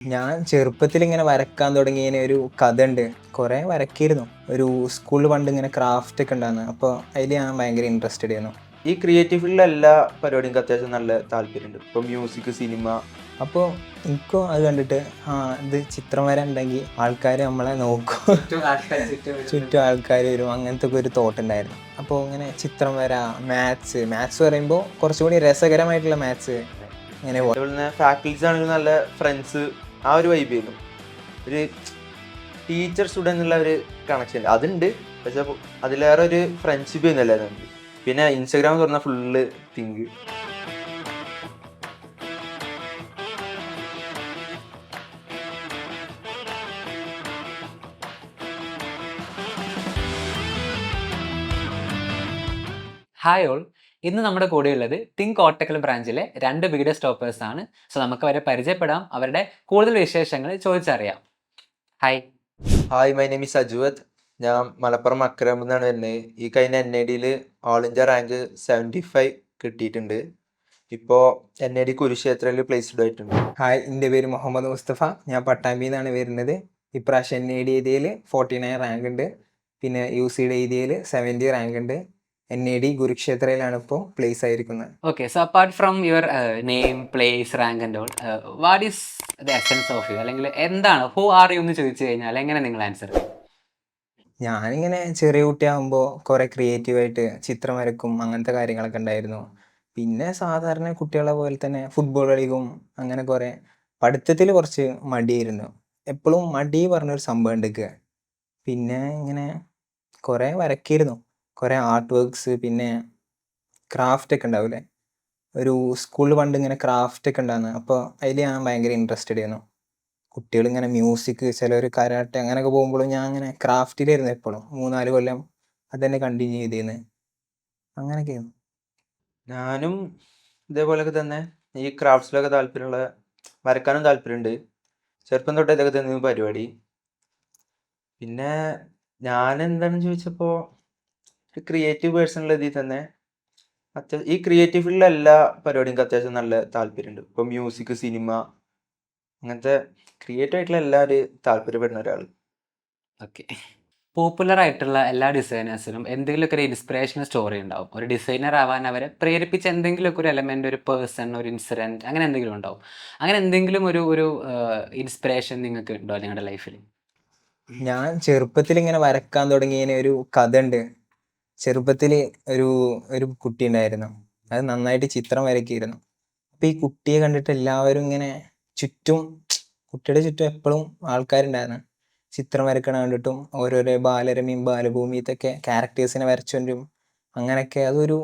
ഞാൻ ചെറുപ്പത്തിൽ ഇങ്ങനെ വരക്കാൻ തുടങ്ങിയതിന് ഒരു കഥ ഉണ്ട്. കുറേ വരക്കിയിരുന്നു. ഒരു സ്കൂളിൽ പണ്ട് ഇങ്ങനെ ക്രാഫ്റ്റ് ഒക്കെ ഉണ്ടായിരുന്നു. അപ്പോൾ അതിൽ ഞാൻ ഭയങ്കര ഇൻട്രസ്റ്റഡ് ആയിരുന്നു. ഈ ക്രിയേറ്റീവ് ഫീൽഡിലെ എല്ലാ പരിപാടിക്കും അത്യാവശ്യം നല്ല താല്പര്യമുണ്ട്. ഇപ്പം മ്യൂസിക്, സിനിമ. അപ്പോൾ എനിക്കും അത് കണ്ടിട്ട് ഇത് ചിത്രം വര ഉണ്ടെങ്കിൽ ആൾക്കാർ നമ്മളെ നോക്കും, ചുറ്റും ആൾക്കാർ വരും, അങ്ങനത്തെ ഒക്കെ ഒരു തോട്ട് ഉണ്ടായിരുന്നു. അപ്പോൾ ഇങ്ങനെ ചിത്രം വര, മാത്സ് പറയുമ്പോൾ കുറച്ചുകൂടി രസകരമായിട്ടുള്ള മാത്സ് ഇങ്ങനെ അതുപോലെ തന്നെ ഫാക്കൽറ്റീസ് ആണെങ്കിലും നല്ല ഫ്രണ്ട്സ്, ആ ഒരു വൈബ് ചെയ്യുന്നു. ഒരു ടീച്ചർ സ്റ്റുഡൻ്റ് എന്നുള്ള ഒരു കണക്ഷൻ അതുണ്ട്. പക്ഷെ അതിലേറെ ഒരു ഫ്രണ്ട്ഷിപ്പ് ചെയ്യുന്നല്ലായിരുന്നു നമുക്ക്. പിന്നെ ഇൻസ്റ്റാഗ്രാം തുറന്നാൽ ഫുള്ള് തിങ്ക്. ഹായ് ഓൾ, ഇന്ന് നമ്മുടെ കൂടെയുള്ളത് തിങ്ക് കോട്ടക്കൽ ബ്രാഞ്ചിലെ 2 ബിഗിഡർ സ്റ്റോപ്പേഴ്സ് ആണ്. സോ നമുക്ക് അവരെ പരിചയപ്പെടാം, അവരുടെ കൂടുതൽ വിശേഷങ്ങൾ ചോദിച്ചറിയാം. Hi. Hi, my name is Ajuvath. ഞാൻ മലപ്പുറം അക്രമിൽ നിന്നാണ് വരുന്നത്. ഈ കഴിഞ്ഞ NID ഓൾ ഇന്ത്യ റാങ്ക് 75 കിട്ടിയിട്ടുണ്ട്. ഇപ്പോൾ NID കുരുക്ഷേത്രയിൽ പ്ലേസ്ഡ് ആയിട്ടുണ്ട്. ഹായ്, എൻ്റെ പേര് മുഹമ്മദ് മുസ്തഫ. ഞാൻ പട്ടാമ്പിയിൽ നിന്നാണ് വരുന്നത്. ഇപ്രാവശ്യം NID എഴുതിയതിൽ 49 റാങ്ക് ഉണ്ട്. പിന്നെ UCD എഴുതിയതിൽ 70 റാങ്ക് ഉണ്ട്. NID കുരുക്ഷേത്രയിലാണ് ഇപ്പോൾ പ്ലേസ് ആയിരിക്കുന്നത്. Okay, so apart from your name, place, rank and all, what is the essence of you, അല്ലെങ്കിൽ എന്താണ്, ഹു ആർ യു എന്ന് ചോദിച്ചു കഴിഞ്ഞാൽ എങ്ങനെ നിങ്ങൾ ആൻസർ ചെയ്യും? ഞാനിങ്ങനെ ചെറിയ കുട്ടിയാകുമ്പോൾ കുറേ ക്രിയേറ്റീവായിട്ട് ചിത്രം വരക്കും, അങ്ങനത്തെ കാര്യങ്ങളൊക്കെ ഉണ്ടായിരുന്നു. പിന്നെ സാധാരണ കുട്ടികളെ പോലെ തന്നെ ഫുട്ബോൾ കളിക്കും, അങ്ങനെ കുറേ. പഠിത്തത്തിൽ കുറച്ച് മടിയായിരുന്നു. എപ്പോഴും മടി പറഞ്ഞൊരു സംഭവം ഉണ്ടെക്കുക. പിന്നെ ഇങ്ങനെ കുറേ വരക്കിയിരുന്നു, കുറേ ആർട്ട് വർക്ക്സ്, പിന്നെ ക്രാഫ്റ്റ് ഒക്കെ ഉണ്ടാവില്ലേ. ഒരു സ്കൂളിൽ പണ്ട് ഇങ്ങനെ ക്രാഫ്റ്റ് ഒക്കെ ഉണ്ടായിരുന്നു. അപ്പോൾ അതിൽ ഞാൻ ഭയങ്കര ഇൻട്രസ്റ്റഡ് ആയിരുന്നു. കുട്ടികൾ ഇങ്ങനെ മ്യൂസിക്, ചിലർ കരാട്ടെ, അങ്ങനെയൊക്കെ പോകുമ്പോഴും ഞാൻ അങ്ങനെ ക്രാഫ്റ്റിലായിരുന്നു എപ്പോഴും. 3-4 കൊല്ലം അത് തന്നെ കണ്ടിന്യൂ ചെയ്തിരുന്നു. അങ്ങനെയൊക്കെയായിരുന്നു. ഞാനും ഇതേപോലെയൊക്കെ തന്നെ ഈ ക്രാഫ്റ്റ്സിലൊക്കെ താല്പര്യമുള്ള, വരക്കാനും താല്പര്യമുണ്ട്. ചെറുപ്പം തൊട്ടേ ഇതൊക്കെ തന്നെ പരിപാടി. പിന്നെ ഞാൻ എന്താണെന്ന് ചോദിച്ചപ്പോൾ ഒരു ക്രിയേറ്റീവ് പേഴ്സണുള്ള ഇതിൽ തന്നെ ഈ ക്രിയേറ്റീവ് ഫീൽഡിലെ എല്ലാ പരിപാടിക്കും അത്യാവശ്യം നല്ല താല്പര്യമുണ്ട്. ഇപ്പോൾ മ്യൂസിക്, സിനിമ, അങ്ങനത്തെ ക്രിയേറ്റീവ് ആയിട്ടുള്ള എല്ലാവരും താല്പര്യപ്പെടുന്ന ഒരാൾ. ഓക്കെ, പോപ്പുലർ ആയിട്ടുള്ള എല്ലാ ഡിസൈനേഴ്സിനും എന്തെങ്കിലുമൊക്കെ ഒരു ഇൻസ്പിറേഷണൽ സ്റ്റോറി ഉണ്ടാവും. ഒരു ഡിസൈനർ ആവാൻ അവരെ പ്രേരിപ്പിച്ച എന്തെങ്കിലുമൊക്കെ ഒരു എലമെന്റ്, ഒരു പേഴ്സൺ, ഒരു ഇൻസിഡന്റ്, അങ്ങനെ എന്തെങ്കിലും ഉണ്ടാവും. അങ്ങനെ എന്തെങ്കിലും ഒരു ഒരു ഇൻസ്പിറേഷൻ നിങ്ങൾക്ക് ഉണ്ടോ നിങ്ങളുടെ ലൈഫിൽ? ഞാൻ ചെറുപ്പത്തിൽ ഇങ്ങനെ വരക്കാൻ തുടങ്ങിയതിന് ഒരു കഥ ഉണ്ട്. ചെറുപ്പത്തിൽ ഒരു ഒരു കുട്ടി ഉണ്ടായിരുന്നു. അത് നന്നായിട്ട് ചിത്രം വരയ്ക്കുമായിരുന്നു. അപ്പം ഈ കുട്ടിയെ കണ്ടിട്ട് എല്ലാവരും ഇങ്ങനെ ചുറ്റും, കുട്ടിയുടെ ചുറ്റും എപ്പോഴും ആൾക്കാരുണ്ടായിരുന്നു. ചിത്രം വരക്കണ കണ്ടിട്ടും ഓരോരോ ബാലരമയും ബാലഭൂമിയത്തൊക്കെ ക്യാരക്ടേഴ്സിനെ വരച്ചുകൊണ്ടും അങ്ങനെയൊക്കെ അതൊരു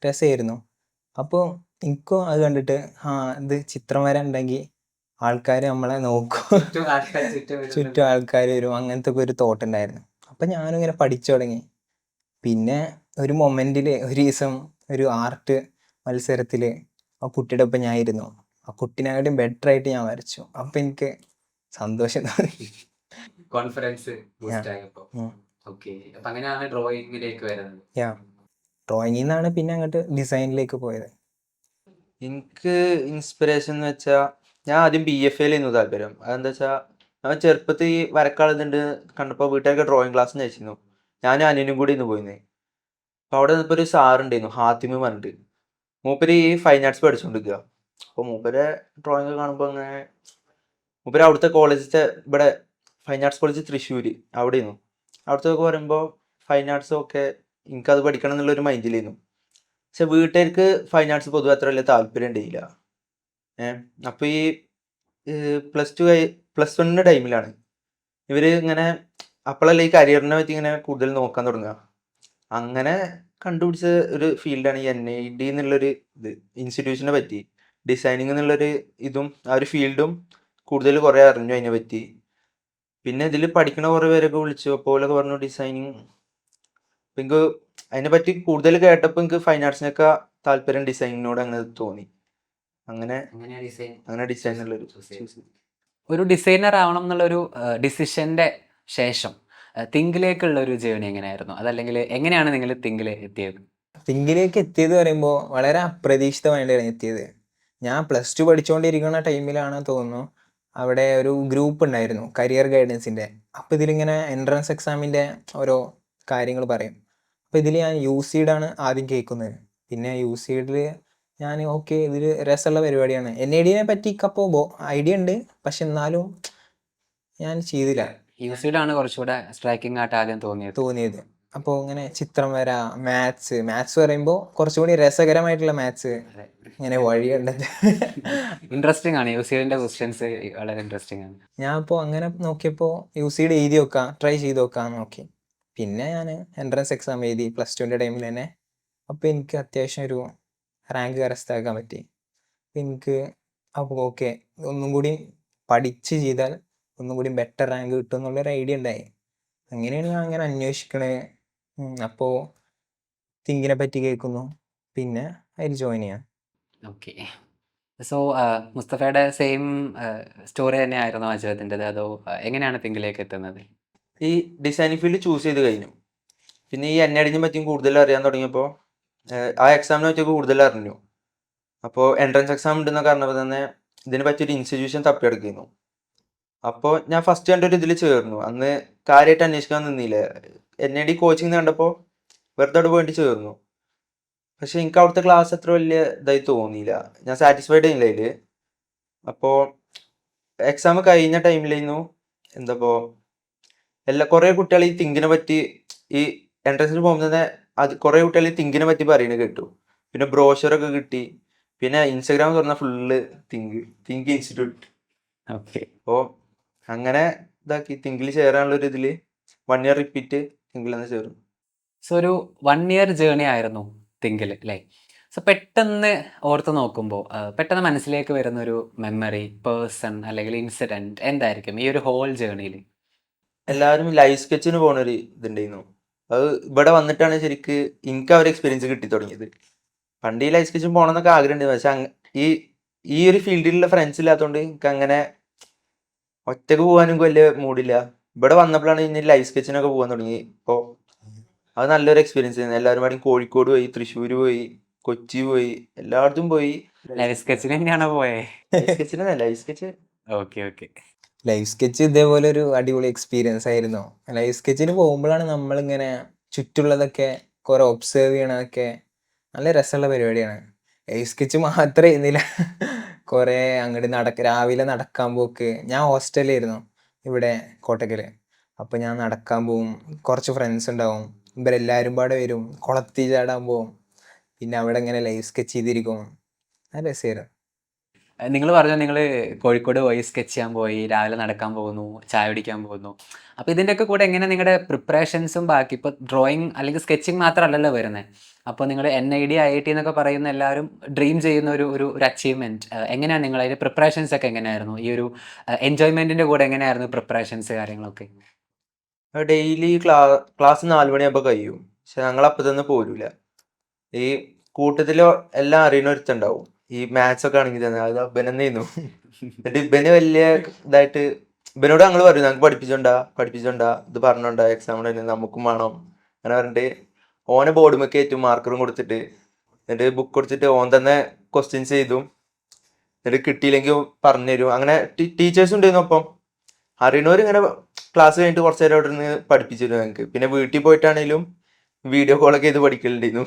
രസമായിരുന്നു. അപ്പോൾ എനിക്കും അത് കണ്ടിട്ട് ഇത് ചിത്രം വര ഉണ്ടെങ്കിൽ ആൾക്കാർ നമ്മളെ നോക്കും, ചുറ്റും ആൾക്കാർ വരും, അങ്ങനത്തെ ഒക്കെ ഒരു തോട്ട് ഉണ്ടായിരുന്നു. അപ്പം ഞാനും ഇങ്ങനെ പഠിച്ചു തുടങ്ങി. പിന്നെ ഒരു മൊമെന്റിൽ ഒരു ദിവസം ഒരു ആർട്ട് മത്സരത്തിൽ ആ കുട്ടിയുടെ ഒപ്പം ഞാൻ ഇരുന്നു. ആ കുട്ടീനെക്കാട്ടും ബെറ്റർ ആയിട്ട് ഞാൻ വരച്ചു. അപ്പം എനിക്ക് സന്തോഷം തോന്നി. കോൺഫിഡൻസ് ബൂസ്റ്റ് ആയപ്പോൾ. ഓക്കെ, അപ്പം അങ്ങനെയാണ് ഡ്രോയിങ്ങിലേക്ക് വരുന്നത്. ഡ്രോയിങ്ങിൽ നിന്നാണ് പിന്നെ അങ്ങോട്ട് ഡിസൈനിലേക്ക് പോയത്. എനിക്ക് ഇൻസ്പിറേഷൻ എന്ന് വെച്ചാൽ ഞാൻ ആദ്യം BFA താല്പര്യം. അതെന്താ വെച്ചാൽ ഞാൻ ചെറുപ്പത്തിൽ ഈ വരക്കാളുന്നുണ്ട് കണ്ടപ്പോൾ വീട്ടുകാർക്ക് ഡ്രോയിങ് ക്ലാസ് നയിച്ചിരുന്നു. ഞാനും അനിയനും കൂടി ഇന്ന് പോയിന്ന്. അപ്പോൾ അവിടെ നിന്നപ്പോൾ ഒരു സാറുണ്ടായിരുന്നു, ഹാത്തിമ് പറഞ്ഞിട്ട്. മൂപ്പര് ഈ ഫൈൻ ആർട്സ് പഠിച്ചുകൊണ്ടിരിക്കുക. അപ്പോൾ മൂപ്പരെ ഡ്രോയിങ് കാണുമ്പോൾ അങ്ങനെ, മൂപ്പര് അവിടുത്തെ കോളേജിലത്തെ ഇവിടെ ഫൈൻ ആർട്സ് കോളേജ് തൃശ്ശൂർ അവിടെയായിരുന്നു. അവിടുത്തെ പറയുമ്പോൾ ഫൈൻ ആർട്സും ഒക്കെ എനിക്കത് പഠിക്കണം എന്നുള്ളൊരു മൈൻഡിലായിരുന്നു. പക്ഷെ വീട്ടുകാർക്ക് ഫൈൻ ആർട്സ് പൊതുവെ അത്ര വലിയ താല്പര്യം ഉണ്ടായില്ല. അപ്പോൾ ഈ +1 ടൈമിലാണ് ഇവർ ഇങ്ങനെ, അപ്പോഴല്ലേ ഈ കരിയറിനെ പറ്റി ഇങ്ങനെ കൂടുതൽ നോക്കാൻ തുടങ്ങുക. അങ്ങനെ കണ്ടുപിടിച്ച ഒരു ഫീൽഡാണ് ഈ NID എന്നുള്ളൊരു ഇത്, ഇൻസ്റ്റിറ്റ്യൂഷനെ പറ്റി ഡിസൈനിങ് എന്നുള്ളൊരു ഇതും ആ ഒരു ഫീൽഡും കൂടുതൽ കുറേ അറിഞ്ഞു അതിനെ പറ്റി. പിന്നെ ഇതിൽ പഠിക്കണ കുറേ പേരൊക്കെ വിളിച്ചു, അപ്പോഴൊക്കെ പറഞ്ഞു ഡിസൈനിങ്. അപ്പം എനിക്ക് അതിനെപ്പറ്റി കൂടുതൽ കേട്ടപ്പോൾ എനിക്ക് ഫൈൻ ആർട്സിനൊക്കെ താല്പര്യം ഡിസൈനിങ്ങിനോട് അങ്ങനെ തോന്നി. അങ്ങനെ ഡിസൈൻ എന്നുള്ളൊരു ഒരു ഡിസൈനർ ആവണം എന്നുള്ളൊരു ഡിസിഷന്റെ ശേഷം തിങ്കിലേക്കുള്ള ഒരു ജേണി എങ്ങനെയായിരുന്നു? അതല്ലെങ്കിൽ എങ്ങനെയാണ് നിങ്ങൾ തിങ്കിൽ എത്തിയത്? തിങ്കിലേക്ക് എത്തിയത് പറയുമ്പോൾ വളരെ അപ്രതീക്ഷിതമായിട്ടാണ് എത്തിയത്. ഞാൻ +2 പഠിച്ചുകൊണ്ടിരിക്കുന്ന ടൈമിലാണ് തോന്നുന്നു അവിടെ ഒരു ഗ്രൂപ്പ് ഉണ്ടായിരുന്നു കരിയർ ഗൈഡൻസിൻ്റെ. അപ്പോൾ ഇതിലിങ്ങനെ എൻട്രൻസ് എക്സാമിൻ്റെ ഓരോ കാര്യങ്ങൾ പറയും. അപ്പോൾ ഇതിൽ ഞാൻ യൂസീഡാണ് ആദ്യം കേൾക്കുന്നത്. പിന്നെ യൂസീഡിൽ ഞാൻ ഓക്കെ ഇതിൽ രസമുള്ള പരിപാടിയാണ്. NID പറ്റി അപ്പോൾ ഐഡിയ ഉണ്ട്, പക്ഷെ എന്നാലും ഞാൻ ചെയ്തില്ല. യൂസിഡാണ് കുറച്ചുകൂടെ സ്ട്രൈക്കിംഗ് ആയിട്ട് ആദ്യം തോന്നിയത്. അപ്പോൾ ഇങ്ങനെ ചിത്രം വര, മാത്സ് പറയുമ്പോൾ കുറച്ചുകൂടി രസകരമായിട്ടുള്ള മാത്സ് ഇങ്ങനെ വഴി കണ്ടത്. ഇൻട്രസ്റ്റിംഗ് ആണ് യൂസിഡിന്റെ ക്വസ്റ്റ്യൻസ്, വളരെ ഇൻട്രസ്റ്റിംഗ് ആണ്. ഞാൻ അപ്പോൾ അങ്ങനെ നോക്കിയപ്പോൾ യൂസീഡ് എഴുതി നോക്കാം, ട്രൈ ചെയ്ത് നോക്കാമെന്ന് നോക്കി. പിന്നെ ഞാൻ എൻട്രൻസ് എക്സാം എഴുതി +2ൻ്റെ ടൈമിൽ തന്നെ. അപ്പോൾ എനിക്ക് അത്യാവശ്യം ഒരു റാങ്ക് കരസ്ഥമാക്കാൻ പറ്റി. എനിക്ക് അപ്പോൾ ഓക്കെ ഒന്നും കൂടി പഠിച്ച് ചെയ്താൽ ഒന്നും കൂടി ബെറ്റർ റാങ്ക് കിട്ടും എന്നുള്ളൊരു ഐഡിയ ഉണ്ടായി. അങ്ങനെയാണ് ഞാൻ അങ്ങനെ അന്വേഷിക്കണേ. അപ്പോൾ തിങ്കിനെ പറ്റി കേൾക്കുന്നു, പിന്നെ അതിൽ ജോയിൻ ചെയ്യാം. ഓക്കെ. സോ മുസ്തഫയുടെ സെയിം സ്റ്റോറി തന്നെയായിരുന്നോ അജയത്തിൻ്റെത്, അതോ എങ്ങനെയാണ് തിങ്കിലേക്ക് എത്തുന്നത്? ഈ ഡിസൈനിങ് ഫീൽഡ് ചൂസ് ചെയ്ത് കഴിഞ്ഞു. പിന്നെ ഈ NID പറ്റിയും കൂടുതൽ അറിയാൻ തുടങ്ങിയപ്പോൾ ആ എക്സാമിനെ പറ്റി കൂടുതൽ അറിഞ്ഞു. അപ്പോൾ എൻട്രൻസ് എക്സാം ഉണ്ടെന്നൊക്കെ പറഞ്ഞപ്പോൾ തന്നെ ഇതിനെ പറ്റിയൊരു ഇൻസ്റ്റിറ്റ്യൂഷൻ തപ്പിയെടുക്കുന്നു. അപ്പോൾ ഞാൻ ഫസ്റ്റ് കണ്ടൊരു ഇതിൽ ചേർന്നു. അന്ന് കാര്യമായിട്ട് അന്വേഷിക്കാൻ നിന്നില്ല. NID കോച്ചിങ് കണ്ടപ്പോൾ വെറുതെ അവിടെ പോയിട്ട് ചേർന്നു. പക്ഷെ എനിക്ക് അവിടുത്തെ ക്ലാസ് അത്ര വലിയ ഇതായി തോന്നിയില്ല. ഞാൻ സാറ്റിസ്ഫൈഡ് ആയില്ല അതിൽ. അപ്പോൾ എക്സാം കഴിഞ്ഞ ടൈമിലായിരുന്നു എന്താപ്പോൾ കുറേ കുട്ടികൾ ഈ തിങ്കിനെ പറ്റി, ഈ എൻട്രൻസിന് പോകുമ്പോൾ തന്നെ കുറേ കുട്ടികൾ ഈ തിങ്കിനെ പറ്റി പറയുന്നത് കേട്ടു. പിന്നെ ബ്രോഷറൊക്കെ കിട്ടി. പിന്നെ ഇൻസ്റ്റാഗ്രാം തുറന്ന ഫുള്ള് തിങ്ക് ഇൻസ്റ്റിറ്റ്യൂട്ട്. ഓക്കെ. അപ്പോൾ അങ്ങനെ ഇതാക്കി തിങ്കിൽ ചേരാനുള്ളൊരു ഇതിൽ 1 ഇയർ റിപ്പീറ്റ് തിങ്കിൽ തന്നെ ചേർന്നു. സോ ഒരു 1 ഇയർ ജേണി ആയിരുന്നു തിങ്കിൽ അല്ലേ? സോ പെട്ടെന്ന് ഓർത്ത് നോക്കുമ്പോൾ പെട്ടെന്ന് മനസ്സിലേക്ക് വരുന്നൊരു മെമ്മറി, പേഴ്സൺ അല്ലെങ്കിൽ ഇൻസിഡൻറ്റ് എന്തായിരിക്കും ഈ ഒരു ഹോൾ ജേണിയിൽ? എല്ലാവരും ലൈവ് സ്കെച്ചിന് പോകുന്നൊരു ഇതുണ്ടായിരുന്നു. അത് ഇവിടെ വന്നിട്ടാണ് ശരിക്ക് എനിക്ക് ആ ഒരു എക്സ്പീരിയൻസ് കിട്ടി തുടങ്ങിയത്. പണ്ട് ഈ ലൈവ് സ്കെച്ചിന് പോകണമെന്നൊക്കെ ആഗ്രഹമുണ്ട്. പക്ഷെ ഈ ഒരു ഫീൽഡിലുള്ള ഫ്രണ്ട്സ് ഇല്ലാത്തതുകൊണ്ട് എനിക്ക് അങ്ങനെ ഒറ്റക്ക് പോകാനും വലിയ മൂഡില്ല. ഇവിടെ വന്നപ്പോഴാണ് ഇനി ലൈവ് സ്കെച്ചിനൊക്കെ പോകാൻ തുടങ്ങി. ഇപ്പോൾ അത് നല്ലൊരു എക്സ്പീരിയൻസ് ആയിരുന്നു. എല്ലാവരും പാടി കോഴിക്കോട് പോയി, തൃശ്ശൂർ പോയി, കൊച്ചി പോയി, എല്ലായിടത്തും പോയി. ലൈവ് സ്കെച്ചിന് തന്നെയാണോ പോയേ? ലൈവ് സ്കെച്ചിന് live sketch okay okay. Live sketch ഇതേപോലെ ഒരു അടിപൊളി എക്സ്പീരിയൻസ് ആയിരുന്നു. ലൈവ് സ്കെച്ചിന് പോകുമ്പോഴാണ് നമ്മളിങ്ങനെ ചുറ്റുള്ളതൊക്കെ കുറെ ഒബ്സേർവ് ചെയ്യണതൊക്കെ നല്ല രസമുള്ള പരിപാടിയാണ്. ലൈവ് സ്കെച്ച് മാത്രമേ ഇരുന്നില്ല, കുറേ അങ്ങോട്ട് രാവിലെ നടക്കാൻ പോക്ക്. ഞാൻ ഹോസ്റ്റലിലായിരുന്നു ഇവിടെ കോട്ടക്കൽ. അപ്പോൾ ഞാൻ നടക്കാൻ പോവും, കുറച്ച് ഫ്രണ്ട്സ് ഉണ്ടാവും, ഇവരെല്ലാവരും പാടെ വരും, കുളത്തിൽ ചാടാൻ പോവും, പിന്നെ അവിടെ ഇങ്ങനെ ലൈവ് സ്കെച്ച് ചെയ്തിരിക്കും. നല്ല രസമായിരുന്നു. നിങ്ങൾ പറഞ്ഞു നിങ്ങൾ കോഴിക്കോട് പോയി സ്കെച്ച് ചെയ്യാൻ പോയി, രാവിലെ നടക്കാൻ പോകുന്നു, ചായ കുടിക്കാൻ പോകുന്നു. അപ്പോൾ ഇതിൻ്റെയൊക്കെ കൂടെ എങ്ങനെ നിങ്ങളുടെ പ്രിപ്പറേഷൻസും ബാക്കി ഇപ്പോൾ ഡ്രോയിങ് അല്ലെങ്കിൽ സ്കെച്ചിങ് മാത്രമല്ലല്ലോ വരുന്നത്. അപ്പോൾ നിങ്ങൾ NID IIT എന്നൊക്കെ പറയുന്ന എല്ലാവരും ഡ്രീം ചെയ്യുന്ന ഒരു അച്ചീവ്മെൻറ്റ്, എങ്ങനെയാണ് നിങ്ങൾ അതിൻ്റെ പ്രിപ്പറേഷൻസ് ഒക്കെ എങ്ങനെയായിരുന്നു? ഈ ഒരു എൻജോയ്മെൻറ്റിൻ്റെ കൂടെ എങ്ങനെയായിരുന്നു പ്രിപ്പറേഷൻസ് കാര്യങ്ങളൊക്കെ? ഡെയിലി ക്ലാസ് 4 മണിയാകുമ്പോൾ കഴിയും. പക്ഷെ ഞങ്ങൾ അപ്പം തന്നെ പോരൂല. ഈ കൂട്ടത്തിൽ എല്ലാം അറിയുന്ന ഒരുത്തുണ്ടാവും. ഈ മാത്സ് ഒക്കെ ആണെങ്കിൽ തന്നെ അത് അബനെന്നു. എന്നിട്ട് ഇബന് വലിയ ഇതായിട്ട് ഇബനോട് ഞങ്ങൾ പറയും ഞങ്ങൾക്ക് പഠിപ്പിച്ചോണ്ടാ ഇത് പറഞ്ഞോണ്ടാ എക്സാം നമുക്കും വേണം അങ്ങനെ പറഞ്ഞിട്ട് ഓനെ ബോർഡ് കയറ്റും മാർക്കറും കൊടുത്തിട്ട്. എന്നിട്ട് ബുക്ക് കൊടുത്തിട്ട് ഓൻ തന്നെ ക്വസ്റ്റ്യൻസ് ചെയ്തും എന്നിട്ട് കിട്ടിയില്ലെങ്കിൽ പറഞ്ഞു തരും. അങ്ങനെ ടീച്ചേഴ്സും ഉണ്ടായിരുന്നു. അപ്പം അറിയണവർ ഇങ്ങനെ ക്ലാസ് കഴിഞ്ഞിട്ട് കുറച്ച് നേരം അവിടെ നിന്ന് പഠിപ്പിച്ചിരുന്നു ഞങ്ങൾക്ക്. പിന്നെ വീട്ടിൽ പോയിട്ടാണെങ്കിലും വീഡിയോ കോളൊക്കെ ചെയ്ത് പഠിക്കലുണ്ടായിരുന്നു.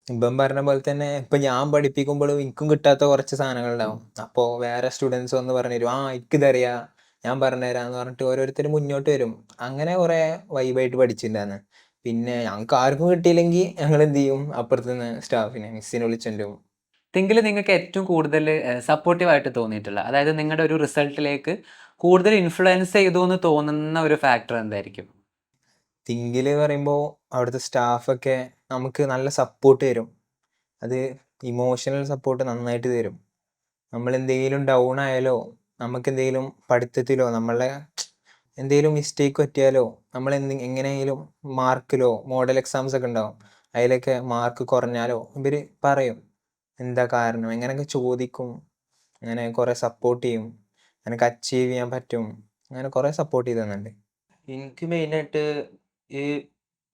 ഇപ്പം പറഞ്ഞ പോലെ തന്നെ ഇപ്പം ഞാൻ പഠിപ്പിക്കുമ്പോഴും എനിക്കും കിട്ടാത്ത കുറച്ച് സാധനങ്ങൾ ഉണ്ടാവും. അപ്പോൾ വേറെ സ്റ്റുഡൻസ് വന്ന് പറഞ്ഞു തരും, എനിക്കിതറിയാം, ഞാൻ പറഞ്ഞുതരാന്ന് പറഞ്ഞിട്ട് ഓരോരുത്തർ മുന്നോട്ട് വരും. അങ്ങനെ കുറേ വൈബായിട്ട് പഠിച്ചിട്ടുണ്ടായിരുന്നു. പിന്നെ ഞങ്ങൾക്ക് ആർക്കും കിട്ടിയില്ലെങ്കിൽ ഞങ്ങൾ എന്ത് ചെയ്യും, അപ്പുറത്ത് നിന്ന് സ്റ്റാഫിനെ മിസ്സിനെ വിളിച്ചുകൊണ്ടും. തിങ്കിൽ നിങ്ങൾക്ക് ഏറ്റവും കൂടുതൽ സപ്പോർട്ടീവായിട്ട് തോന്നിയിട്ടുള്ള, അതായത് നിങ്ങളുടെ ഒരു റിസൾട്ടിലേക്ക് കൂടുതൽ ഇൻഫ്ലുവൻസ് ചെയ്തു എന്ന് തോന്നുന്ന ഒരു ഫാക്ടർ എന്തായിരിക്കും? തിങ്കിൽ പറയുമ്പോൾ അവിടുത്തെ സ്റ്റാഫൊക്കെ നമുക്ക് നല്ല സപ്പോർട്ട് തരും. അത് ഇമോഷണൽ സപ്പോർട്ട് നന്നായിട്ട് തരും. നമ്മൾ എന്തെങ്കിലും ഡൗൺ ആയാലോ, നമുക്ക് എന്തെങ്കിലും പഠിത്തത്തിലോ നമ്മളെ എന്തെങ്കിലും മിസ്റ്റേക്ക് പറ്റിയാലോ, നമ്മൾ എങ്ങനെയെങ്കിലും മാർക്കിലോ മോഡൽ എക്സാംസ് ഒക്കെ ഉണ്ടാവും, അതിലൊക്കെ മാർക്ക് കുറഞ്ഞാലോ ഇവർ പറയും എന്താ കാരണം, എങ്ങനെയൊക്കെ ചോദിക്കും. അങ്ങനെ കുറേ സപ്പോർട്ട് ചെയ്യും, എനിക്ക് അച്ചീവ് ചെയ്യാൻ പറ്റും. അങ്ങനെ കുറേ സപ്പോർട്ട് ചെയ്ത് തന്നുണ്ട്. എനിക്ക് മെയിനായിട്ട് ഈ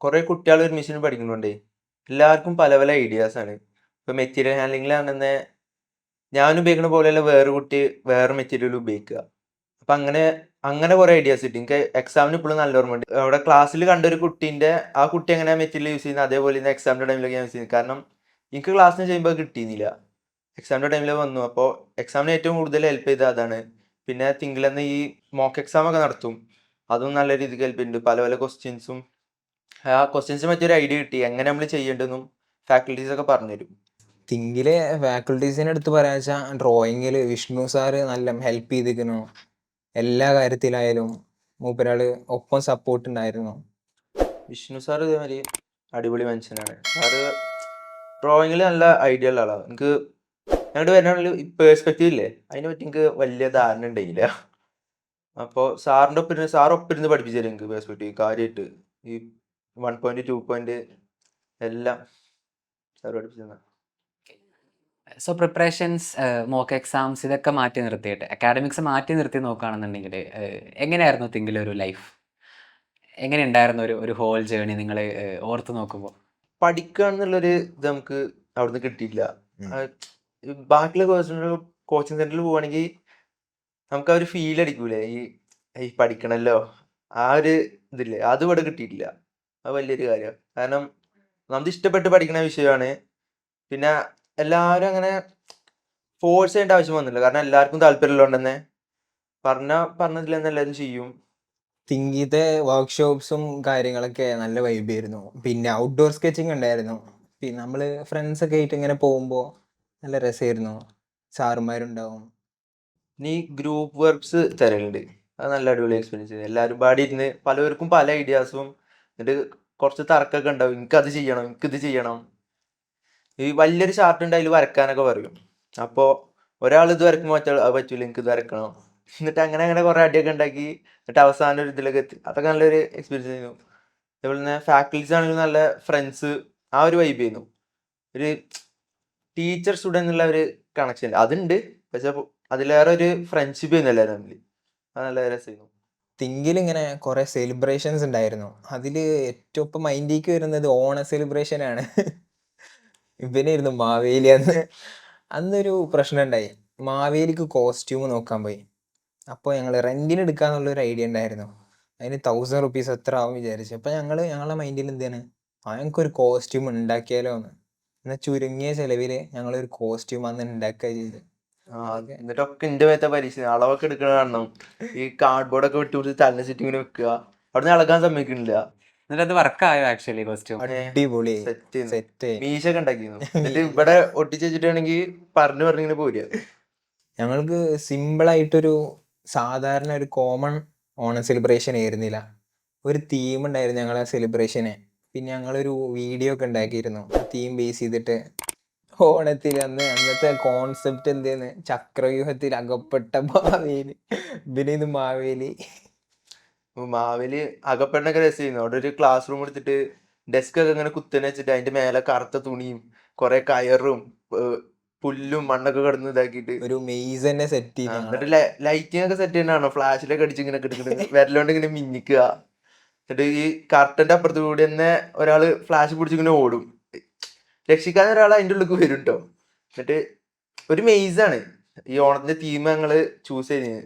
കുറേ കുട്ടികൾ ഒരുമിച്ച് പഠിക്കുന്നുണ്ടേ എല്ലാവർക്കും പല പല ഐഡിയാസ് ആണ്. ഇപ്പോൾ മെറ്റീരിയൽ ഹാൻഡ്ലിങ്ങിലാണെന്നെ ഞാൻ ഉപയോഗിക്കുന്ന പോലെയല്ല വേറെ കുട്ടി വേറെ മെറ്റീരിയൽ ഉപയോഗിക്കുക. അപ്പൊ അങ്ങനെ അങ്ങനെ കുറെ ഐഡിയാസ് കിട്ടി. എനിക്ക് എക്സാമിന് ഇപ്പോഴും നല്ല ഓർമ്മയുണ്ട്. അവിടെ ക്ലാസ്സിൽ കണ്ട ഒരു കുട്ടീന്റെ ആ കുട്ടി എങ്ങനെ മെറ്റീരിയൽ യൂസ് ചെയ്യുന്നത് അതേപോലെ ഇന്ന് എക്സാമിന്റെ ടൈമിലൊക്കെ ഞാൻ യൂസ് ചെയ്യുന്നത്. കാരണം എനിക്ക് ക്ലാസ്സിന് ചെയ്യുമ്പോൾ കിട്ടിയിരുന്നില്ല. എക്സാമിന്റെ ടൈമിൽ വന്നു. അപ്പോൾ എക്സാമിന് ഏറ്റവും കൂടുതൽ ഹെൽപ്പ് ചെയ്തത് അതാണ്. പിന്നെ തിങ്കളന്ന് ഈ മോക്ക് എക്സാം ഒക്കെ നടത്തും. അതും നല്ല രീതിക്ക് ഹെൽപ്പ് ചെയ്യുന്നുണ്ട്. പല പല ക്വസ്റ്റ്യൻസും ആ ക്വസ്റ്റ്യൻസിനെ പറ്റി ഒരു ഐഡിയ കിട്ടി. എങ്ങനെ നമ്മൾ ചെയ്യേണ്ടതെന്നും ഫാക്കൽറ്റീസ് ഒക്കെ പറഞ്ഞുതരും. തിങ്കിലെ ഫാക്കൽറ്റീസിനെ എടുത്ത് പറയാന്ന് വെച്ചാൽ ഡ്രോയിങ്ങിൽ വിഷ്ണു സാറ് നല്ല ഹെൽപ്പ് ചെയ്തിരിക്കുന്നു. എല്ലാ കാര്യത്തിലായാലും മൂപ്പരാള് ഒപ്പം സപ്പോർട്ട് ഉണ്ടായിരുന്നു. വിഷ്ണു സാർ ഇതേമാതിരി അടിപൊളി മനുഷ്യനാണ്. സാറ് ഡ്രോയിങ്ങിൽ നല്ല ഐഡിയ ഉള്ള ആളാണ്. എനിക്ക് ഞങ്ങളുടെ വരുന്ന ഈ പേഴ്സ്പെക്റ്റീവ് ഇല്ലേ അതിനെ പറ്റി എനിക്ക് വലിയ ധാരണ ഉണ്ടായില്ല. അപ്പോൾ സാറിൻ്റെ ഒപ്പം സാർ ഒപ്പം ഇരുന്ന് പഠിപ്പിച്ചു തരും എനിക്ക് പേഴ്സ്പെക്റ്റീവ് കാര്യമായിട്ട്. ഈ 1 പോയിന്റ് 2 പോയിന്റ് എല്ലാം സാർ പഠിപ്പിച്ചു തന്നെ. സോ പ്രിപ്പറേഷൻസ്, മോക്ക് എക്സാംസ് ഇതൊക്കെ മാറ്റി നിർത്തിയിട്ട് അക്കാഡമിക്സ് മാറ്റി നിർത്തി നോക്കുകയാണെന്നുണ്ടെങ്കിൽ എങ്ങനെയായിരുന്നു തിങ്കിലെ ഒരു ലൈഫ്? എങ്ങനെ ഉണ്ടായിരുന്നു ഒരു ഹോൾ ജേണി നിങ്ങൾ ഓർത്ത് നോക്കുമ്പോൾ? പഠിക്കുക എന്നുള്ളൊരു ഇത് നമുക്ക് അവിടുന്ന് കിട്ടിയില്ല. ബാക്കിയുള്ള കോച്ചിങ് സെന്ററിൽ പോവുകയാണെങ്കിൽ നമുക്ക് ആ ഒരു ഫീൽ അടിക്കൂലേ, ഈ പഠിക്കണല്ലോ ആ ഒരു ഇതില്ലേ, അത് ഇവിടെ കിട്ടിയിട്ടില്ല. അത് വലിയൊരു കാര്യമാണ്. കാരണം നമുക്ക് ഇഷ്ടപ്പെട്ട് പഠിക്കുന്ന വിഷയമാണ്. പിന്നെ എല്ലാവരും അങ്ങനെ ഫോഴ്സ് ചെയ്യേണ്ട ആവശ്യം വന്നില്ല. കാരണം എല്ലാവർക്കും താല്പര്യമുള്ളതുകൊണ്ട് തന്നെ പറഞ്ഞതിൽ തന്നെ എല്ലാവരും ചെയ്യും. തിങ്കിത്തെ വർക്ക്ഷോപ്സും കാര്യങ്ങളൊക്കെ നല്ല വൈബായിരുന്നു. പിന്നെ ഔട്ട്ഡോർ സ്കെച്ചിങ് ഉണ്ടായിരുന്നു. പിന്നെ നമ്മൾ ഫ്രണ്ട്സൊക്കെ ആയിട്ട് ഇങ്ങനെ പോകുമ്പോൾ നല്ല രസമായിരുന്നു. സാറുമാരുണ്ടാവും. ഇനി ഗ്രൂപ്പ് വർക്ക്സ് തരലുണ്ട്. അത് നല്ല അടിപൊളി എക്സ്പീരിയൻസ്. എല്ലാവരും പാടി ഇരുന്ന് പലവർക്കും പല ഐഡിയാസും, എന്നിട്ട് കുറച്ച് തർക്കമൊക്കെ ഉണ്ടാവും. എനിക്കത് ചെയ്യണം, എനിക്കിത് ചെയ്യണം. ഈ വലിയൊരു ചാർട്ട് ഉണ്ട്, അതിൽ വരക്കാനൊക്കെ പറയും. അപ്പോൾ ഒരാൾ ഇത് വരക്കുമ്പോൾ മറ്റേ അത് പറ്റൂല, എനിക്ക് ഇത് വരക്കണം. എന്നിട്ട് അങ്ങനെ അങ്ങനെ കുറേ അടിയൊക്കെ ഉണ്ടാക്കി എന്നിട്ട് അവസാനം ഒരു ഇതിലൊക്കെ എത്തി. അതൊക്കെ നല്ലൊരു എക്സ്പീരിയൻസ് ആയിരുന്നു. അതുപോലെ തന്നെ ഫാക്കൽറ്റീസ് ആണെങ്കിലും നല്ല ഫ്രണ്ട്സ്, ആ ഒരു വൈബ് ചെയ്യുന്നു. ഒരു ടീച്ചർ സ്റ്റുഡൻ്റ് എന്നുള്ള ഒരു കണക്ഷൻ അതുണ്ട്. പക്ഷെ അതിലേറെ ഒരു ഫ്രണ്ട്ഷിപ്പ് ചെയ്യുന്നു എല്ലാവരും തമ്മിൽ. അത് നല്ല രസമായിരുന്നു. തിങ്കിൽ ഇങ്ങനെ കുറേ സെലിബ്രേഷൻസ് ഉണ്ടായിരുന്നു. അതിൽ ഏറ്റവും ഇപ്പം മൈൻഡിലേക്ക് വരുന്നത് ഓണ സെലിബ്രേഷനാണ്. ഇവനായിരുന്നു മാവേലി. അന്നൊരു പ്രശ്നം ഉണ്ടായി. മാവേലിക്ക് കോസ്റ്റ്യൂം നോക്കാൻ പോയി. അപ്പോൾ ഞങ്ങൾ റെൻറ്റിന് എടുക്കാന്നുള്ളൊരു ഐഡിയ ഉണ്ടായിരുന്നു. അതിന് 1000 റുപ്പീസ് എത്ര ആവും വിചാരിച്ചു. അപ്പോൾ ഞങ്ങളുടെ മൈൻഡിൽ എന്താണ്, ഞങ്ങൾക്കൊരു കോസ്റ്റ്യൂം ഉണ്ടാക്കിയാലോ എന്ന്. എന്നാൽ ചുരുങ്ങിയ ചിലവിൽ ഞങ്ങളൊരു കോസ്റ്റ്യൂം അന്ന് ഉണ്ടാക്കുക ചെയ്ത്. എന്നിട്ടൊക്കെ എന്റെ മേത്തെ പരീക്ഷ അളവൊക്കെ എടുക്കണ കാണണം. ഈ കാർഡ്ബോർഡൊക്കെ വിട്ടുപിടിച്ച് തലനെ ചുറ്റി ഇങ്ങനെ വെക്കുക. അവിടെ നിന്ന് ഇളകാൻ സമ്മതിക്കണില്ല. എന്നിട്ട് അത് വർക്കായോ ആക്ച്വലി കോസ്റ്റ്യൂം? അടിപൊളി സെറ്റ്. മീശൊക്കെ ഉണ്ടാക്കിയിരുന്നു. എന്നിട്ട് ഇവിടെ ഒട്ടിച്ച് വെച്ചിട്ടാണെങ്കിൽ പറഞ്ഞിങ്ങനെ പോരുക. ഞങ്ങൾക്ക് സിമ്പിളായിട്ടൊരു സാധാരണ ഒരു കോമൺ ഓണം സെലിബ്രേഷൻ ആയിരുന്നില്ല. ഒരു തീം ഉണ്ടായിരുന്നു ഞങ്ങളെ സെലിബ്രേഷന്. പിന്നെ ഞങ്ങളൊരു വീഡിയോ ഒക്കെ ഉണ്ടാക്കിയിരുന്നു തീം ബേസ് ചെയ്തിട്ട്. ഓണത്തിൽ അന്നത്തെ കോൺസെപ്റ്റ് എന്തേന്ന്, ചക്രവ്യൂഹത്തിൽ അകപ്പെട്ട മാവേലി. പിന്നെ മാവേലി മാവേലി അകപ്പെടണൊക്കെ രസമായിരുന്നു. അവിടെ ഒരു ക്ലാസ് റൂം എടുത്തിട്ട് ഡെസ്ക് ഒക്കെ ഇങ്ങനെ കുത്തനെ വെച്ചിട്ട് അതിന്റെ മേലെ കറുത്ത തുണിയും കുറെ കയറും പുല്ലും മണ്ണൊക്കെ കിടന്ന് ഇതാക്കിയിട്ട് ഒരു മെയ്സ് തന്നെ സെറ്റ് ചെയ്ത്. എന്നിട്ട് ലൈറ്റിംഗ് ഒക്കെ സെറ്റ് ചെയ്യണോ ഫ്ലാഷിലൊക്കെ അടിച്ച് ഇങ്ങനെ കിടക്കുന്നത് വിരലോണ്ട് ഇങ്ങനെ മിന്നിക്കുക. എന്നിട്ട് ഈ കർട്ടന്റെ അപ്പുറത്ത് കൂടി തന്നെ ഒരാള് ഫ്ലാഷ് പിടിച്ചിങ്ങനെ ഓടും. രക്ഷിക്കാൻ ഒരാൾ അതിൻ്റെ ഉള്ളിൽ വരും കേട്ടോ. എന്നിട്ട് ഒരു മെയ്സാണ് ഈ ഓണത്തിന്റെ തീം ഞങ്ങള് ചൂസ് ചെയ്യുന്നത്.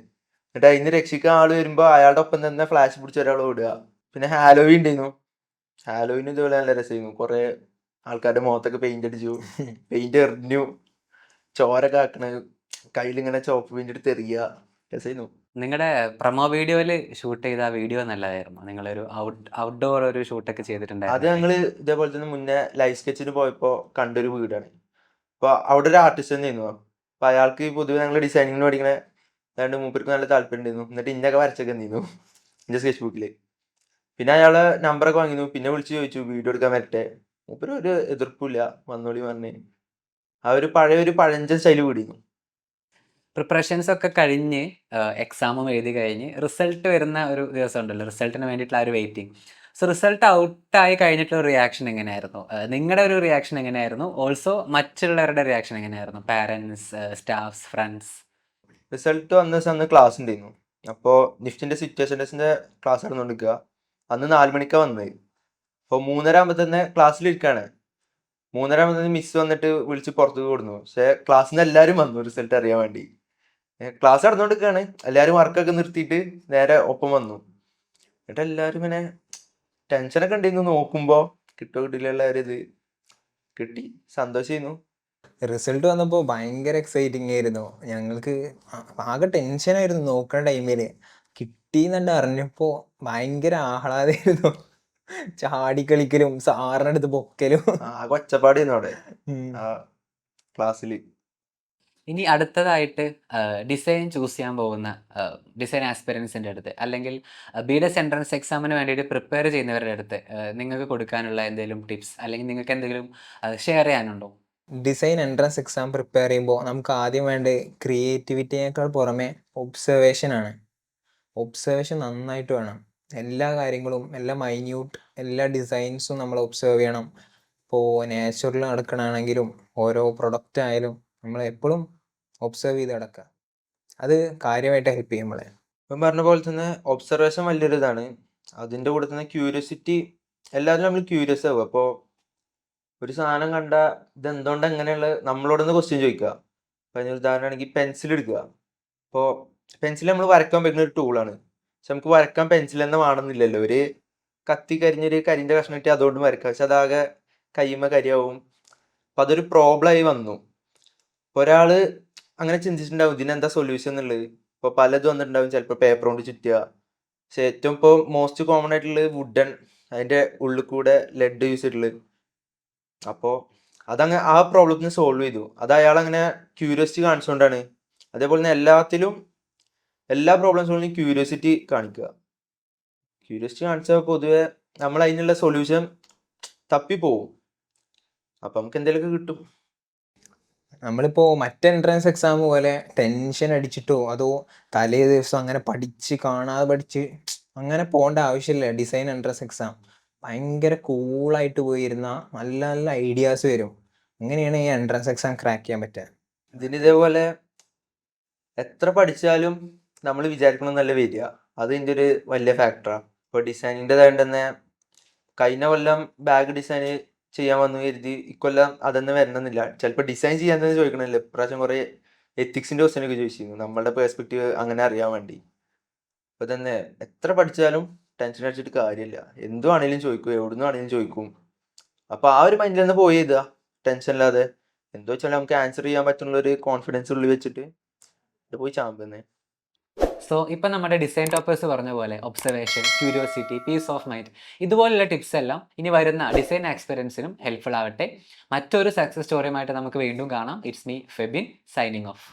എന്നിട്ട് അതിന് രക്ഷിക്കാൻ ആള് വരുമ്പോ അയാളുടെ ഒപ്പം തന്നെ ഫ്ലാഷ് പിടിച്ച ഒരാൾ ഓടുക. പിന്നെ ഹാലോവീൻ ഉണ്ടായിരുന്നു. ഹാലോവീൻ ഇതുപോലെ നല്ല രസമായിരുന്നു. കുറെ ആൾക്കാരുടെ മുഖത്തൊക്കെ പെയിന്റ് അടിച്ചു, പെയിന്റ് എറിഞ്ഞു, ചോരൊക്കെ ആക്കണ, കയ്യിലിങ്ങനെ ചോപ്പ് പെയിന്റ് എടുത്ത് എറിയുക. രസമായിരുന്നു. നിങ്ങളുടെ പ്രൊമോ വീഡിയോയിൽ ഷൂട്ട് ചെയ്ത ആ വീഡിയോ നല്ലതായിരുന്നു. നിങ്ങളൊരു ഔട്ട്ഡോർ ഒരു ഷൂട്ടൊക്കെ അത് ചെയ്തിട്ടുണ്ടായിരുന്നു. ഞങ്ങള് ഇതേപോലെ തന്നെ മുന്നേ ലൈഫ് സ്കെച്ചിന് പോയപ്പോ കണ്ടൊരു വീടാണ്. അപ്പൊ അവിടെ ഒരു ആർട്ടിസ്റ്റ് തന്നെയായിരുന്നു. അപ്പൊ അയാൾക്ക് പൊതുവെ ഞങ്ങൾ ഡിസൈനിങ്ങിന് പഠിക്കണ അതുകൊണ്ട് മൂപ്പർക്ക് നല്ല താല്പര്യം ഉണ്ടായിരുന്നു. എന്നിട്ട് ഇന്നൊക്കെ വരച്ചൊക്കെ നിന്നു എന്റെ സ്കെച്ച് ബുക്കില്. പിന്നെ അയാളെ നമ്പറൊക്കെ വാങ്ങിയിരുന്നു. പിന്നെ വിളിച്ച് ചോദിച്ചു വീഡിയോ എടുക്കാൻ വരട്ടെ. മൂപ്പര് ഒരു എതിർപ്പില്ല, വന്നോളി പറഞ്ഞ്. ആ ഒരു പഴഞ്ചൻ സ്റ്റൈല് വീടിയിരുന്നു. പ്രിപ്പറേഷൻസ് ഒക്കെ കഴിഞ്ഞ് എക്സാമും എഴുതി കഴിഞ്ഞ് റിസൾട്ട് വരുന്ന ഒരു ദിവസം ഉണ്ടല്ലോ, റിസൾട്ടിന് വേണ്ടിയിട്ടുള്ള ആ ഒരു വെയിറ്റിംഗ്. സോ റിസൾട്ട് ഔട്ടായി കഴിഞ്ഞിട്ടുള്ള റിയാക്ഷൻ എങ്ങനെയായിരുന്നു? നിങ്ങളുടെ ഒരു റിയാക്ഷൻ എങ്ങനെയായിരുന്നു? ഓൾസോ മറ്റുള്ളവരുടെ റിയാക്ഷൻ എങ്ങനെയായിരുന്നു? Parents, staffs, friends? റിസൾട്ട് വന്ന ദിവസം അന്ന് ക്ലാസ് ഉണ്ടായിരുന്നു. അപ്പോൾ നിഫ്റ്റിന്റെ സിറ്റുവേഷൻ ടെസ്റ്റിന്റെ ക്ലാസ് നടന്നുകൊണ്ടിരിക്കുക. അന്ന് 4 മണിക്കാണ് വന്നത്. അപ്പോൾ 3:30 ആകുമ്പോൾ തന്നെ ക്ലാസ്സിലിരിക്കുകയാണ്. 3:30 മിസ് വന്നിട്ട് വിളിച്ച് പുറത്തേക്ക് കൊടുന്നു. പക്ഷെ ക്ലാസ്സിൽ നിന്ന് എല്ലാവരും വന്നു റിസൾട്ട് അറിയാൻ വേണ്ടി. ക്ലാസ് നടന്നുകൊണ്ടിരിക്കുകയാണ്, എല്ലാവരും വർക്കൊക്കെ നിർത്തിയിട്ട് നേരെ ഒപ്പം വന്നു. എന്നിട്ട് എല്ലാവരും ഇങ്ങനെ ടെൻഷനൊക്കെ ഉണ്ടെന്ന് നോക്കുമ്പോൾ കിട്ടോ കിട്ടില്ല ഒരു ഇത് കിട്ടി, സന്തോഷമായിരുന്നു. റിസൾട്ട് വന്നപ്പോൾ ഭയങ്കര എക്സൈറ്റിംഗ് ആയിരുന്നു ഞങ്ങൾക്ക്. ആകെ ടെൻഷനായിരുന്നു നോക്കുന്ന ടൈമിൽ. കിട്ടിയെന്നുണ്ട് അറിഞ്ഞപ്പോൾ ഭയങ്കര ആഹ്ലാദമായിരുന്നു. ചാടിക്കളിക്കലും സാറിൻ്റെ അടുത്ത് പൊക്കലും. ആകെ ഒച്ചപ്പാടായിരുന്നു അവിടെ ഉം. ആ ക്ലാസ്സിൽ. ഇനി അടുത്തതായിട്ട് ഡിസൈൻ ചൂസ് ചെയ്യാൻ പോകുന്ന ഡിസൈൻ ആസ്പിരൻസിൻ്റെ അടുത്ത് അല്ലെങ്കിൽ BDS എൻട്രൻസ് എക്സാമിന് വേണ്ടിയിട്ട് പ്രിപ്പയർ ചെയ്യുന്നവരുടെ അടുത്ത് നിങ്ങൾക്ക് കൊടുക്കാനുള്ള എന്തെങ്കിലും ടിപ്സ് അല്ലെങ്കിൽ നിങ്ങൾക്ക് എന്തെങ്കിലും ഷെയർ ചെയ്യാനുണ്ടോ? ഡിസൈൻ എൻട്രൻസ് എക്സാം പ്രിപ്പയർ ചെയ്യുമ്പോൾ നമുക്ക് ആദ്യം വേണ്ട ക്രിയേറ്റിവിറ്റിയേക്കാൾ പുറമെ ഒബ്സർവേഷനാണ്. ഒബ്സർവേഷൻ നന്നായിട്ട് വേണം. എല്ലാ കാര്യങ്ങളും, എല്ലാ മൈന്യൂട്ട് എല്ലാ ഡിസൈൻസും നമ്മൾ ഒബ്സർവ് ചെയ്യണം. ഇപ്പോൾ നാച്ചുറൽ നടക്കണമെങ്കിലും ഓരോ പ്രൊഡക്റ്റ് ആയാലും നമ്മൾ എപ്പോഴും ഒബ്സർവ് ചെയ്ത് നടക്കുക. അത് കാര്യമായിട്ട് ഹെൽപ്പ് ചെയ്യും നമ്മളെ. ഇപ്പം പറഞ്ഞ പോലെ തന്നെ ഒബ്സർവേഷൻ വലിയൊരു ഇതാണ്. അതിൻ്റെ കൂടെ തന്നെ ക്യൂരിയോസിറ്റി, എല്ലാവരും നമ്മൾ ക്യൂരിയസ് ആവുക. അപ്പോൾ ഒരു സാധനം കണ്ട ഇത് എന്തുകൊണ്ട് എങ്ങനെയുള്ള നമ്മളോടൊന്ന് ക്വസ്റ്റ്യൻ ചോദിക്കുക. അപ്പോൾ അതിന് ഉദാഹരണമാണെങ്കിൽ പെൻസിൽ എടുക്കുക. അപ്പോൾ പെൻസിൽ നമ്മൾ വരയ്ക്കാൻ പറ്റുന്ന ഒരു ടൂളാണ്. പക്ഷെ നമുക്ക് വരയ്ക്കാൻ പെൻസിൽ തന്നെ വേണമെന്നില്ലല്ലോ. ഒരു കത്തി കരിഞ്ഞൊരു കരിൻ്റെ കഷ്ണം കിട്ടി അതുകൊണ്ട് വരയ്ക്കുക. പക്ഷെ അതാകെ കയ്യുമ്മ കരിയാവും. അപ്പം അതൊരു പ്രോബ്ലമായി വന്നു. ഇപ്പോൾ ഒരാൾ അങ്ങനെ ചിന്തിച്ചിട്ടുണ്ടാവും ഇതിനെന്താ സൊല്യൂഷൻ എന്നുള്ളത്. ഇപ്പോൾ പലതും വന്നിട്ടുണ്ടാവും, ചിലപ്പോൾ പേപ്പർ കൊണ്ട് ചുറ്റുക. പക്ഷെ ഏറ്റവും ഇപ്പോൾ മോസ്റ്റ് കോമൺ ആയിട്ടുള്ളത് വുഡൻ, അതിൻ്റെ ഉള്ളിൽ കൂടെ ലെഡ് യൂസ് ചെയ്തിട്ടുള്ളത്. അപ്പോൾ അതങ്ങനെ ആ പ്രോബ്ലത്തിന് സോൾവ് ചെയ്തു. അത് അയാളങ്ങനെ ക്യൂരിയോസിറ്റി കാണിച്ചുകൊണ്ടാണ്. അതേപോലെ തന്നെ എല്ലാത്തിലും എല്ലാ പ്രോബ്ലം സോൾവിനും ക്യൂരിയോസിറ്റി കാണിക്കുക. ക്യൂരിയോസിറ്റി കാണിച്ചാൽ പൊതുവെ നമ്മൾ അതിനുള്ള സൊല്യൂഷൻ തപ്പിപ്പോവും. അപ്പം നമുക്ക് എന്തെങ്കിലുമൊക്കെ കിട്ടും. നമ്മളിപ്പോൾ മറ്റ് എൻട്രൻസ് എക്സാം പോലെ ടെൻഷൻ അടിച്ചിട്ടോ അതോ തലേ ദിവസം അങ്ങനെ പഠിച്ച് കാണാതെ പഠിച്ച് അങ്ങനെ പോകേണ്ട ആവശ്യമില്ല. ഡിസൈൻ എൻട്രൻസ് എക്സാം ഭയങ്കര കൂളായിട്ട് പോയിരുന്ന നല്ല നല്ല ഐഡിയാസ് വരും. അങ്ങനെയാണ് ഈ എൻട്രൻസ് എക്സാം ക്രാക്ക് ചെയ്യാൻ പറ്റുക. ഇതിന് ഇതേപോലെ എത്ര പഠിച്ചാലും നമ്മൾ വിചാരിക്കണമെന്നല്ല വരിക. അത് ഇതിൻ്റെ ഒരു വലിയ ഫാക്ടറാണ്. ഇപ്പോൾ ഡിസൈനിൻ്റെതായിട്ട് തന്നെ കഴിഞ്ഞ കൊല്ലം ബാഗ് ഡിസൈൻ ചെയ്യാൻ വന്നു കരുതി ഇക്കൊല്ലം അതൊന്നും വരണമെന്നില്ല. ചിലപ്പോൾ ഡിസൈൻ ചെയ്യാൻ തന്നെ ചോദിക്കണമല്ലോ. ഇപ്രാവശ്യം കുറേ എത്തിക്സിൻ്റെ ക്വസ്റ്റ്യനൊക്കെ ചോദിച്ചിരുന്നു നമ്മളുടെ പേഴ്സ്പെക്റ്റീവ് അങ്ങനെ അറിയാൻ വേണ്ടി. അപ്പോൾ തന്നെ എത്ര പഠിച്ചാലും ടെൻഷൻ അടിച്ചിട്ട് കാര്യമില്ല. എന്തുവാണെങ്കിലും ചോദിക്കും, എവിടുന്ന് ആണെങ്കിലും ചോദിക്കും. അപ്പോൾ ആ ഒരു മൈൻഡിൽ നിന്ന് പോയി എഴുതുക ടെൻഷൻ ഇല്ലാതെ. എന്തോ വെച്ചാൽ നമുക്ക് ആൻസർ ചെയ്യാൻ പറ്റുന്ന ഒരു കോൺഫിഡൻസ് ഉള്ളിൽ വെച്ചിട്ട് പോയി ചാമ്പുന്നേ. സോ ഇപ്പം നമ്മുടെ ഡിസൈൻ ടോപ്പേഴ്സ് പറഞ്ഞ പോലെ observation, curiosity, peace of mind ഇതുപോലുള്ള ടിപ്സ് എല്ലാം ഇനി വരുന്ന ഡിസൈൻ എക്സ്പീരിയൻസിനും ഹെൽപ്ഫുൾ ആവട്ടെ. മറ്റൊരു സക്സസ് സ്റ്റോറിയുമായിട്ട് നമുക്ക് വീണ്ടും കാണാം. It's me Febin signing off.